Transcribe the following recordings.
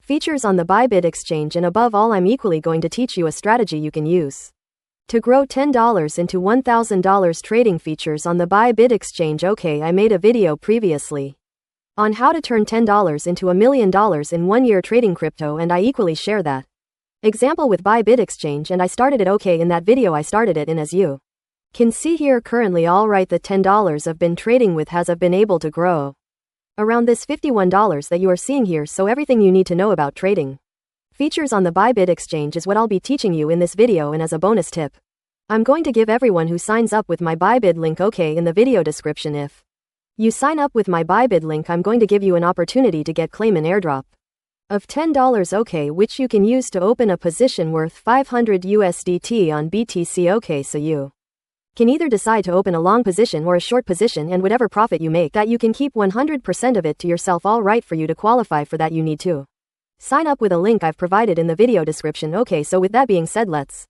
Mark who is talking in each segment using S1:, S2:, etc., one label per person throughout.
S1: features on the Bybit exchange, and above all I'm equally going to teach you a strategy you can use to grow $10 into $1,000 trading features on the Bybit exchange. Okay, I made a video previously on how to turn $10 into $1 million in 1 year trading crypto, and I equally share that example with Bybit exchange, and I started it in that video. I started it in, as you can see here currently. Alright, the $10 I've been trading with has been able to grow around this $51 that you are seeing here. So everything you need to know about trading features on the Bybit exchange is what I'll be teaching you in this video. And as a bonus tip, I'm going to give everyone who signs up with my Bybit link in the video description. If you sign up with my Bybit link, I'm going to give you an opportunity to claim an airdrop of $10 which you can use to open a position worth 500 USDT on BTC. So you can either decide to open a long position or a short position, and whatever profit you make, that you can keep 100% of it to yourself. Alright, for you to qualify for that you need to sign up with a link I've provided in the video description. So with that being said, let's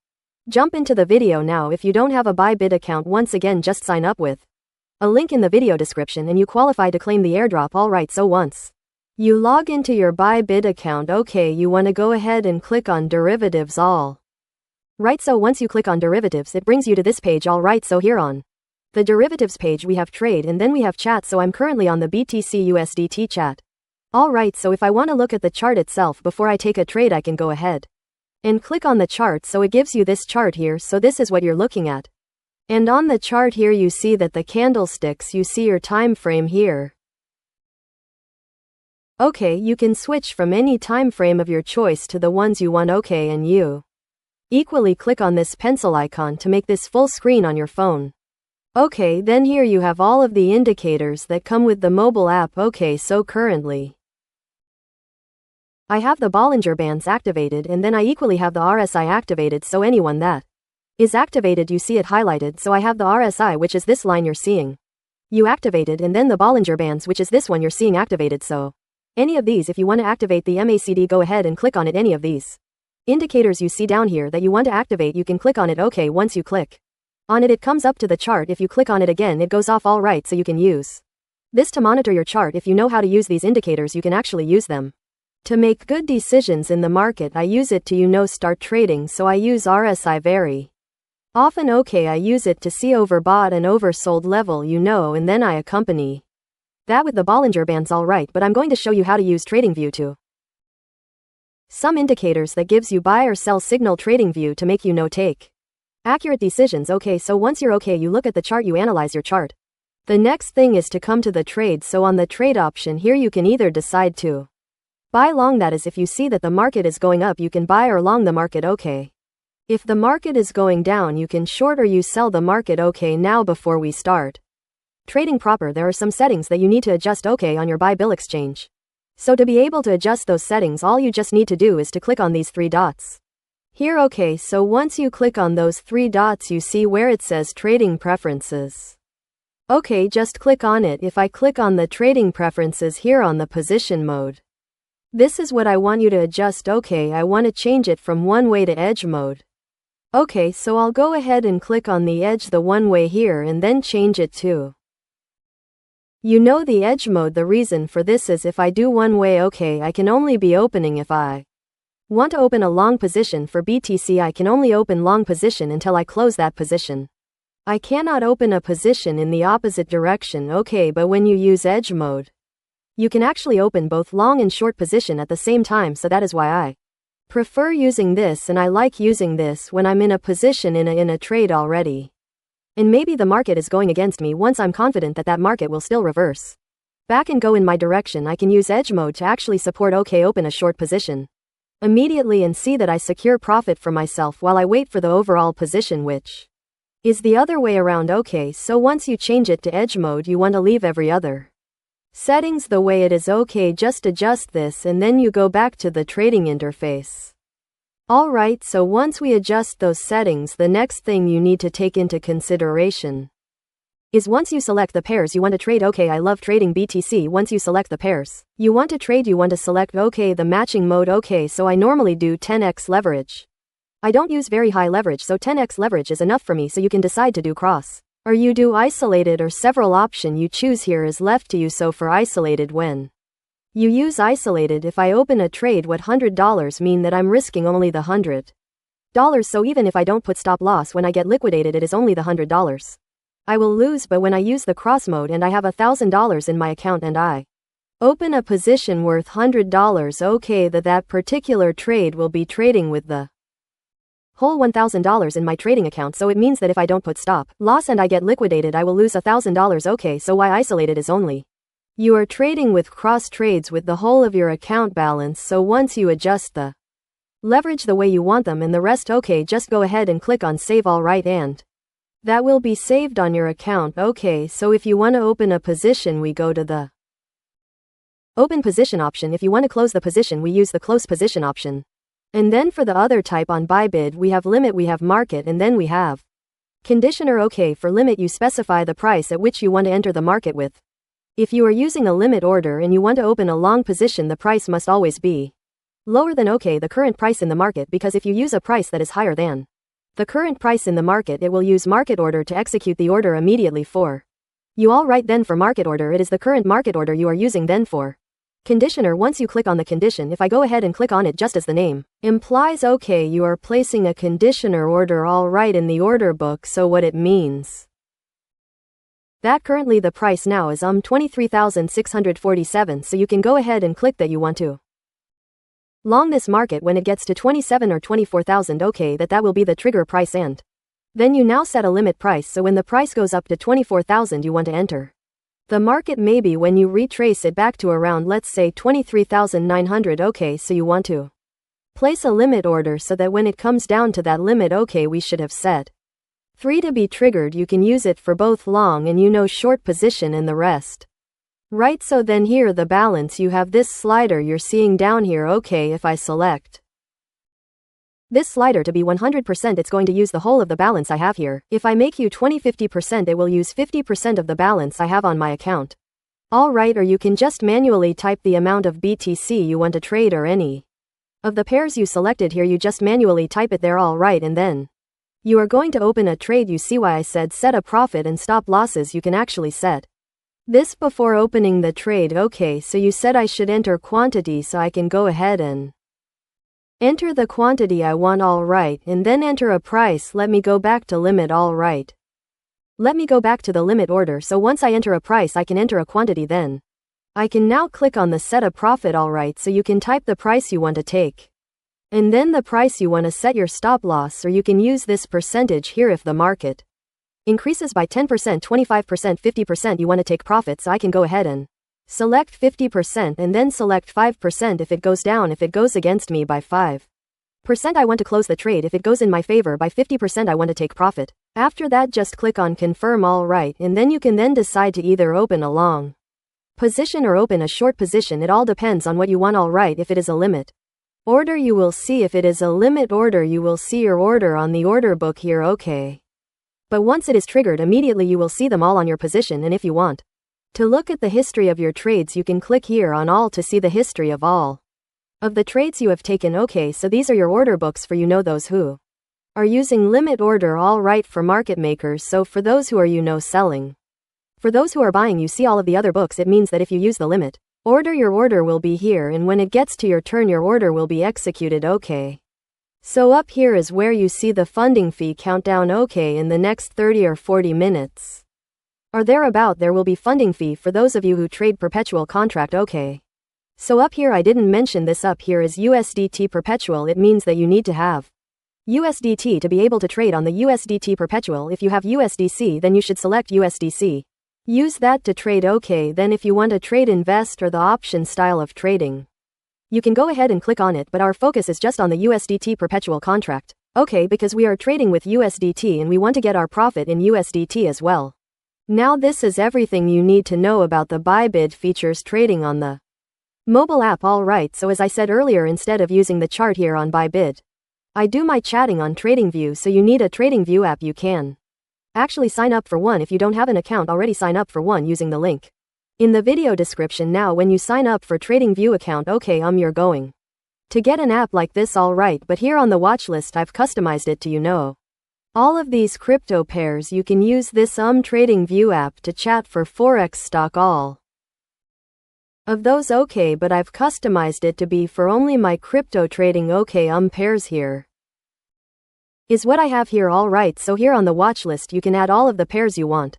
S1: jump into the video now. If you don't have a Bybit account, once again just sign up with a link in the video description and you qualify to claim the airdrop. Alright, so once you log into your Bybit account, you want to go ahead and click on derivatives. Right, so once you click on derivatives, it brings you to this page. Alright, so here on the derivatives page we have trade and then we have chat. So I'm currently on the BTC USDT chat. Alright, so if I want to look at the chart itself before I take a trade, I can go ahead and click on the chart. So it gives you this chart here. So this is what you're looking at. And on the chart here you see that the candlesticks, you see your time frame here. You can switch from any time frame of your choice to the ones you want. And you equally click on this pencil icon to make this full screen on your phone. Then here you have all of the indicators that come with the mobile app. So currently I have the Bollinger Bands activated, and then I equally have the RSI activated. So anyone that is activated, you see it highlighted. So I have the RSI, which is this line you're seeing, you activated, and then the Bollinger Bands, which is this one you're seeing activated. So any of these, if you want to activate the MACD, go ahead and click on it. Any of these indicators you see down here that you want to activate, you can click on it. Once you click on it, it comes up to the chart. If you click on it again, it goes off. Alright, so you can use this to monitor your chart. If you know how to use these indicators, you can actually use them to make good decisions in the market. I use it to start trading, so I use RSI very often. I use it to see overbought and oversold level, and then I accompany that with the Bollinger Bands. Alright, but I'm going to show you how to use TradingView to some indicators that gives you buy or sell signal. TradingView to make take accurate decisions. So once you're you look at the chart, you analyze your chart. The next thing is to come to the trade. So on the trade option here, you can either decide to buy long, that is if you see that the market is going up, you can buy, or long the market. If the market is going down, you can short or you sell the market. Now before we start trading proper, there are some settings that you need to adjust on your Bybit exchange. So to be able to adjust those settings, all you just need to do is to click on these three dots here. So once you click on those three dots, you see where it says trading preferences. Just click on it. If I click on the trading preferences here on the position mode, this is what I want you to adjust. I want to change it from one way to edge mode. So I'll go ahead and click on the edge, the one way here, and then change it to the edge mode. The reason for this is if I do one way, I can only be opening if I want to open a long position for BTC. I can only open long position until I close that position. I cannot open a position in the opposite direction. But when you use edge mode, you can actually open both long and short position at the same time. So that is why I prefer using this, and I like using this when I'm in a position in a trade already, and maybe the market is going against me. Once I'm confident that that market will still reverse back and go in my direction, I can use edge mode to actually support open a short position immediately and see that I secure profit for myself while I wait for the overall position, which is the other way around. So once you change it to edge mode, you want to leave every other settings the way it is. Just adjust this and then you go back to the trading interface. Alright, so once we adjust those settings, the next thing you need to take into consideration is once you select the pairs you want to trade. I love trading BTC. Once you select the pairs you want to trade, you want to select the matching mode. So I normally do 10x leverage. I don't use very high leverage, so 10x leverage is enough for me. So you can decide to do cross, or you do isolated, or several. Option you choose here is left to you. So for isolated, when You use isolated. If I open a trade, what $100 mean that I'm risking only the $100. So even if I don't put stop loss, when I get liquidated it is only the $100. I will lose, but when I use the cross mode and I have $1,000 in my account and I open a position worth $100, okay, that particular trade will be trading with the whole $1,000 in my trading account, so it means that if I don't put stop loss and I get liquidated I will lose $1,000, okay, so why isolated is only you are trading with cross trades with the whole of your account balance, so once you adjust the leverage the way you want them and the rest, okay, just go ahead and click on save, alright, and that will be saved on your account, okay. So if you want to open a position we go to the open position option. If you want to close the position we use the close position option. And then for the other type on Bybit we have limit, we have market, and then we have conditioner, okay. For limit you specify the price at which you want to enter the market with. If you are using a limit order and you want to open a long position, the price must always be lower than, okay, the current price in the market, because if you use a price that is higher than the current price in the market it will use market order to execute the order immediately for you, alright. Then for market order it is the current market order you are using. Then for conditioner, once you click on the condition, if I go ahead and click on it just as the name implies, okay, you are placing a conditioner order, alright, in the order book. So what it means that currently the price now is 23,647, so you can go ahead and click that you want to long this market when it gets to 27 or 24,000, okay, that will be the trigger price, and then you now set a limit price, so when the price goes up to 24,000 you want to enter the market. Maybe when you retrace it back to around, let's say 23,900, okay, so you want to place a limit order so that when it comes down to that limit, okay, we should have set 3 to be triggered. You can use it for both long and short position and the rest. Right, so then here the balance, you have this slider you're seeing down here, okay. If I select this slider to be 100%, it's going to use the whole of the balance I have here. If I make you 50%, it will use 50% of the balance I have on my account. Alright, or you can just manually type the amount of BTC you want to trade, or any of the pairs you selected here, you just manually type it there, alright, and then you are going to open a trade. You see why I said set a profit and stop losses. You can actually set this before opening the trade, okay. So you said I should enter quantity, so I can go ahead and enter the quantity I want, alright, and then enter a price. Let me go back to limit, alright. Let me go back to the limit order, so once I enter a price I can enter a quantity, then I can now click on the set a profit, alright. So you can type the price you want to take and then the price you want to set your stop loss, or you can use this percentage here. If the market increases by 10%, 25%, 50%, you want to take profit, so I can go ahead and select 50% and then select 5% if it goes down. If it goes against me by 5%, I want to close the trade. If it goes in my favor by 50%, I want to take profit. After that just click on confirm, alright, and then you can then decide to either open a long position or open a short position. It all depends on what you want, alright. If it is a limit order you will see, if it is a limit order you will see your order on the order book here, okay. But once it is triggered immediately you will see them all on your position, and if you want to look at the history of your trades you can click here on all to see the history of all of the trades you have taken, okay. So these are your order books for those who are using limit order, alright, for market makers. So for those who are selling, for those who are buying, you see all of the other books. It means that if you use the limit order your order will be here, and when it gets to your turn your order will be executed, okay. So up here is where you see the funding fee countdown, okay. In the next 30 or 40 minutes or thereabout there will be funding fee for those of you who trade perpetual contract, okay. So up here I didn't mention this, up here is USDT perpetual. It means that you need to have USDT to be able to trade on the USDT perpetual. If you have USDC then you should select USDC. Use that to trade, okay. Then if you want to trade invest or the option style of trading, you can go ahead and click on it, but our focus is just on the USDT perpetual contract, okay, because we are trading with USDT and we want to get our profit in USDT as well. Now this is everything you need to know about the Bybit features trading on the mobile app, alright. So as I said earlier, instead of using the chart here on Bybit, I do my chatting on TradingView, so you need a TradingView app. You can actually sign up for one. If you don't have an account already, sign up for one using the link in the video description. Now when you sign up for TradingView account, okay, you're going to get an app like this, alright, but here on the watch list I've customized it to all of these crypto pairs. You can use this TradingView app to chat for Forex stock all of those. Okay, but I've customized it to be for only my crypto trading. Okay, pairs here is what I have here. Alright, so here on the watch list you can add all of the pairs you want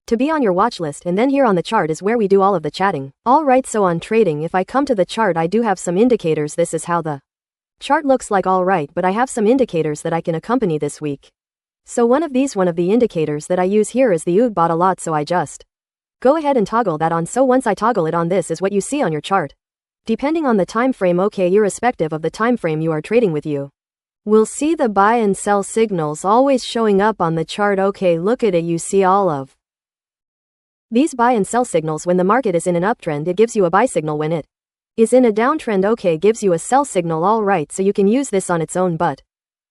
S1: to be on your watch list, and then here on the chart is where we do all of the chatting. Alright, so on trading, if I come to the chart, I do have some indicators. This is how the chart looks like. Alright, but I have some indicators that I can accompany this week. So one of the indicators that I use here is the UG bought a lot, so I just go ahead and toggle that on. So once I toggle it on, this is what you see on your chart. Depending on the time frame, okay, irrespective of the time frame you are trading with, you will see the buy and sell signals always showing up on the chart. Okay, look at it, you see all of these buy and sell signals. When the market is in an uptrend, it gives you a buy signal. When it is in a downtrend, okay, gives you a sell signal. Alright, so you can use this on its own, but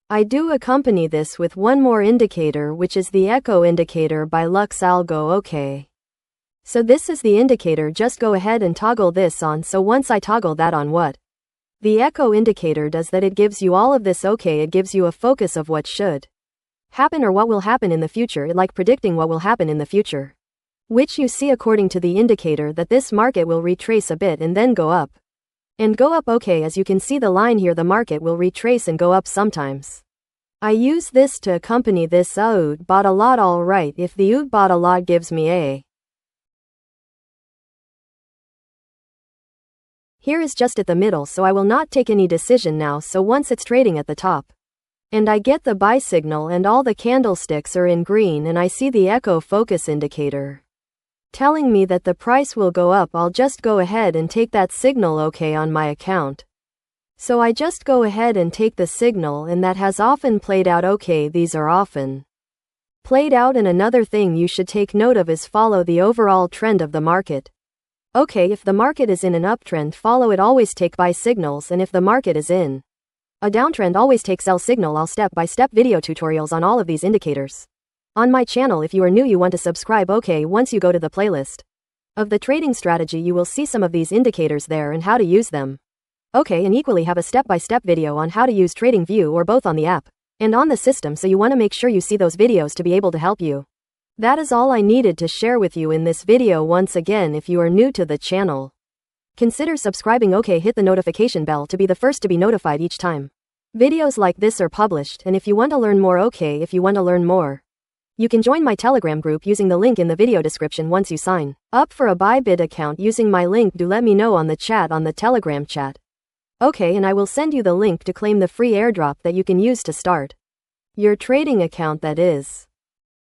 S1: I do accompany this with one more indicator, which is the echo indicator by Lux Algo. Okay, so this is the indicator. Just go ahead and toggle this on. So once I toggle that on, what the echo indicator does, that it gives you all of this. Okay, it gives you a focus of what should happen or what will happen in the future. It like predicting what will happen in the future, which you see according to the indicator that this market will retrace a bit and then go up and go up. Okay, as you can see the line here, the market will retrace and go up sometimes. I use this to accompany this UG bought a lot. Alright, if the UG bought a lot gives me a here is just at the middle, so I will not take any decision now. So once it's trading at the top and I get the buy signal and all the candlesticks are in green and I see the echo focus indicator telling me that the price will go up, I'll just go ahead and take that signal. Okay, on my account, so I just go ahead and take the signal, and that has often played out. Okay, these are often played out. And another thing you should take note of is follow the overall trend of the market. Okay, if the market is in an uptrend, follow it, always take buy signals, and if the market is in a downtrend, always take sell signal. I'll step-by-step video tutorials on all of these indicators on my channel. If you are new, you want to subscribe. Okay, once you go to the playlist of the trading strategy, you will see some of these indicators there and how to use them. Okay, and equally have a step-by-step video on how to use TradingView or both on the app and on the system, so you want to make sure you see those videos to be able to help you. That is all I needed to share with you in this video. Once again, if you are new to the channel, consider subscribing. Okay, hit the notification bell to be the first to be notified each time videos like this are published. And if you want to learn more, okay, if you want to learn more, you can join my Telegram group using the link in the video description. Once you sign up for a Bybit account using my link, do let me know on the chat, on the Telegram chat. Okay, and I will send you the link to claim the free airdrop that you can use to start your trading account, that is